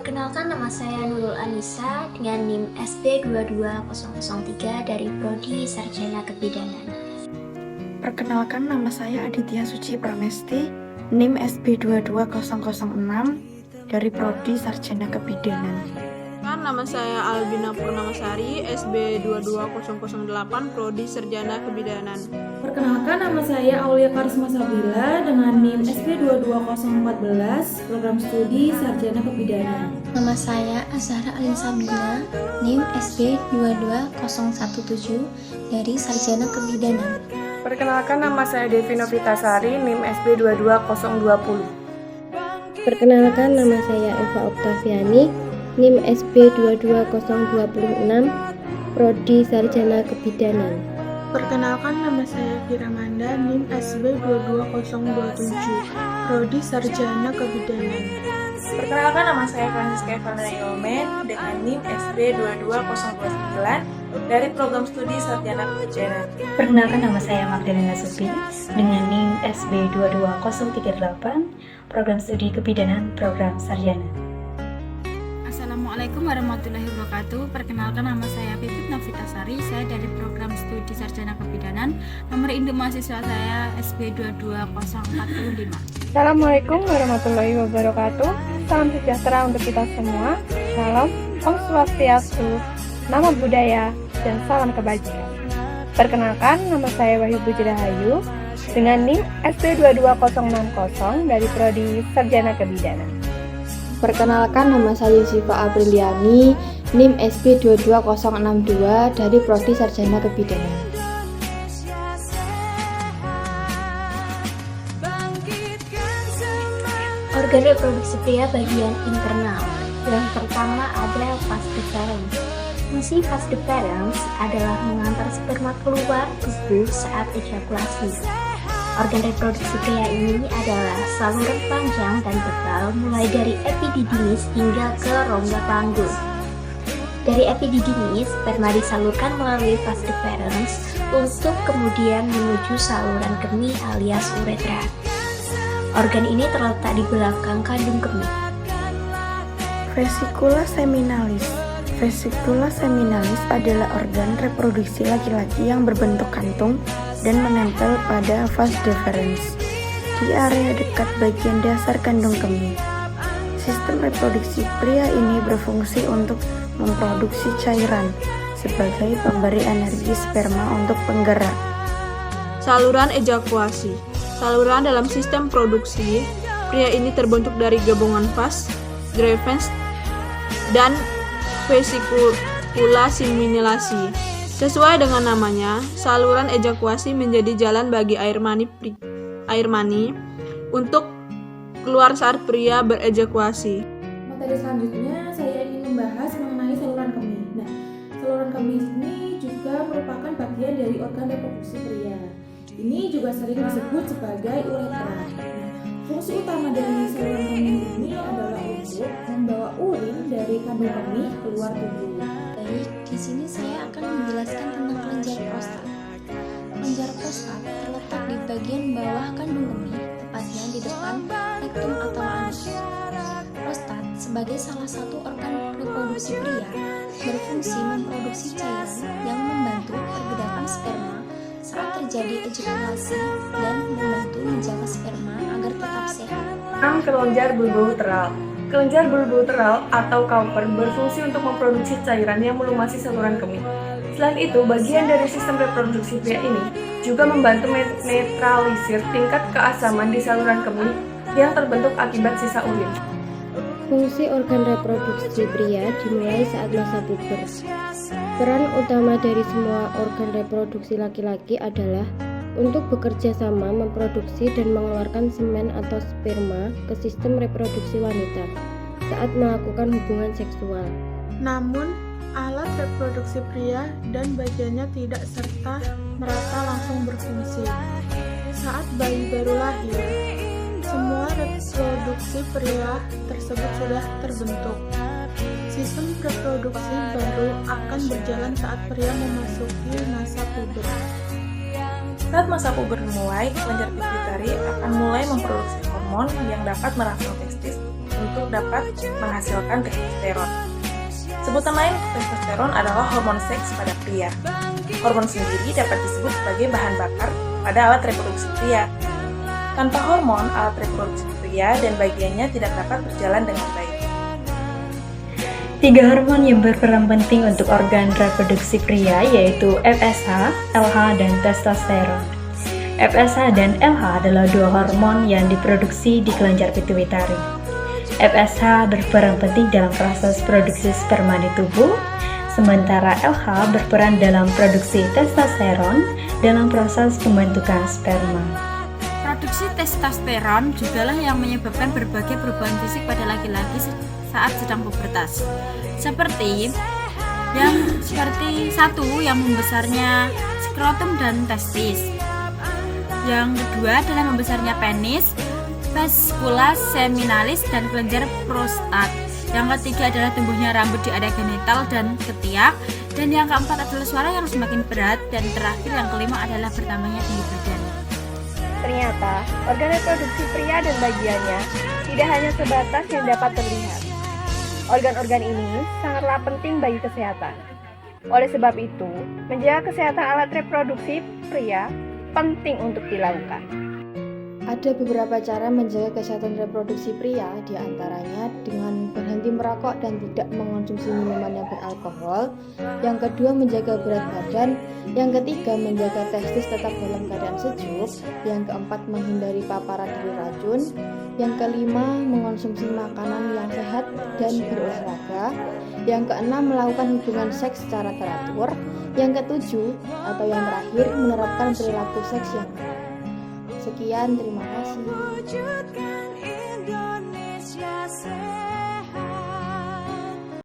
Perkenalkan, nama saya Nurul Anissa dengan NIM SB22003 dari Prodi Sarjana Kebidanan. Perkenalkan, nama saya Aditya Suci Pramesti, NIM SB22006 dari Prodi Sarjana Kebidanan. Nama saya Albina Purnamasari, SB22008, Prodi Sarjana Kebidanan. Perkenalkan, nama saya Aulia Karisma Sabila dengan NIM SB22014, Program Studi Sarjana Kebidanan. Nama saya Azhara Alin Sabina, NIM SB22017 dari Sarjana Kebidanan. Perkenalkan, nama saya Devi Novitasari, NIM SB22020. Perkenalkan, nama saya Eva Oktaviani, NIM SB22026, Prodi Sarjana Kebidanan. Perkenalkan, nama saya Firamanda, NIM SB22027, Prodi Sarjana Kebidanan. Perkenalkan, nama saya Francisca Evana Yomen dengan NIM SB22029 dari Program Studi Sarjana Kebidanan. Perkenalkan, nama saya Magdalena Supi dengan NIM SB22038, Program Studi Kebidanan Program Sarjana. Assalamualaikum warahmatullahi wabarakatuh. Perkenalkan, nama saya Pipit Novitasari, saya dari Program Studi Sarjana Kebidanan. Nomor induk mahasiswa saya SB22045. Assalamualaikum warahmatullahi wabarakatuh. Salam sejahtera untuk kita semua. Salam, Om Swastiastu, Namo Buddhaya, dan salam kebajikan. Perkenalkan, nama saya Wahyu Bujirahayu dengan NIM SB22060 dari Prodi Sarjana Kebidanan. Perkenalkan, nama saya Yusifa Apriliani, NIM SB22062 dari Prodi Sarjana Kebidanan. Organ reproduksi pria bagian internal. Yang pertama ada vas deferens. Fungsi vas deferens adalah mengantar sperma keluar tubuh saat ejakulasi. Organ reproduksi pria ini adalah saluran panjang dan tebal mulai dari epididymis hingga ke rongga panggul. Dari epididymis, sperma disalurkan melalui vas deferens untuk kemudian menuju saluran kemih alias uretra. Organ ini terletak di belakang kandung kemih. Vesicula seminalis. Vesicula seminalis adalah organ reproduksi laki-laki yang berbentuk kantung dan menempel pada vas deferens di area dekat bagian dasar kandung kemih. Sistem reproduksi pria ini berfungsi untuk memproduksi cairan sebagai pemberi energi sperma untuk penggerak. Saluran ejakulasi. Saluran dalam sistem produksi pria ini terbentuk dari gabungan vas, deferens, dan vesicula seminalisi. Sesuai dengan namanya, saluran ejakulasi menjadi jalan bagi air mani untuk keluar saat pria berejakulasi. Materi selanjutnya saya ingin membahas mengenai saluran kemih. Nah, saluran kemih ini juga merupakan bagian dari organ reproduksi pria. Ini juga sering disebut sebagai uretra. Nah, fungsi utama dari saluran kemih ini adalah untuk membawa urin dari kandung kemih keluar tubuh. Baik, di sini saya akan menjelaskan tentang kelenjar prostat. Kelenjar prostat terletak di bagian bawah kandung kemih, tepatnya di depan rektum atau anus. Prostat sebagai salah satu organ reproduksi pria berfungsi memproduksi cairan yang membantu pergerakan sperma saat terjadi ejakulasi dan membantu menjaga sperma agar tetap sehat. Kelenjar bulba uteral. Kelenjar bulba uteral atau Cowper berfungsi untuk memproduksi cairan yang melumasi saluran kemih. Selain itu, bagian dari sistem reproduksi pria ini juga membantu menetralisir tingkat keasaman di saluran kemih yang terbentuk akibat sisa urin. Fungsi organ reproduksi pria dimulai saat masa puber. Peran utama dari semua organ reproduksi laki-laki adalah untuk bekerja sama memproduksi dan mengeluarkan semen atau sperma ke sistem reproduksi wanita saat melakukan hubungan seksual. Namun, alat reproduksi pria dan bagiannya tidak serta merata langsung berfungsi. Saat bayi baru lahir, semua reproduksi pria tersebut sudah terbentuk. Sistem reproduksi baru akan berjalan saat pria memasuki masa puber. Saat masa puber dimulai, kelenjar pituitari akan mulai memproduksi hormon yang dapat merangsang testis untuk untuk dapat menghasilkan testosteron. Sebutan lain testosteron adalah hormon seks pada pria. Hormon sendiri dapat disebut sebagai bahan bakar pada alat reproduksi pria. Tanpa hormon, alat reproduksi pria dan bagiannya tidak dapat berjalan dengan baik. 3 hormon yang berperan penting untuk organ reproduksi pria yaitu FSH, LH, dan testosteron. FSH dan LH adalah 2 hormon yang diproduksi di kelenjar pituitari. FSH berperan penting dalam proses produksi sperma di tubuh, sementara LH berperan dalam produksi testosteron dalam proses pembentukan sperma. Produksi testosteron jugalah yang menyebabkan berbagai perubahan fisik pada laki-laki saat sedang pubertas. Seperti satu yang membesarnya skrotum dan testis. Yang kedua adalah membesarnya penis, vascula seminalis dan kelenjar prostat. Yang ketiga adalah tumbuhnya rambut di area genital dan ketiak. Dan yang keempat adalah suara yang semakin berat. Dan terakhir yang kelima adalah bertambahnya tinggi badan. Ternyata, organ reproduksi pria dan bagiannya tidak hanya sebatas yang dapat terlihat. Organ-organ ini sangatlah penting bagi kesehatan. Oleh sebab itu, menjaga kesehatan alat reproduksi pria penting untuk dilakukan. Ada beberapa cara menjaga kesehatan reproduksi pria, diantaranya dengan berhenti merokok dan tidak mengonsumsi minuman yang beralkohol. Yang kedua, menjaga berat badan. Yang ketiga, menjaga testis tetap dalam keadaan sejuk. Yang keempat, menghindari paparan dari racun. Yang kelima, mengonsumsi makanan yang sehat dan berolahraga. Yang keenam, melakukan hubungan seks secara teratur. Yang ketujuh, atau yang terakhir, menerapkan perilaku seks yang baik. Sekian, terima kasih.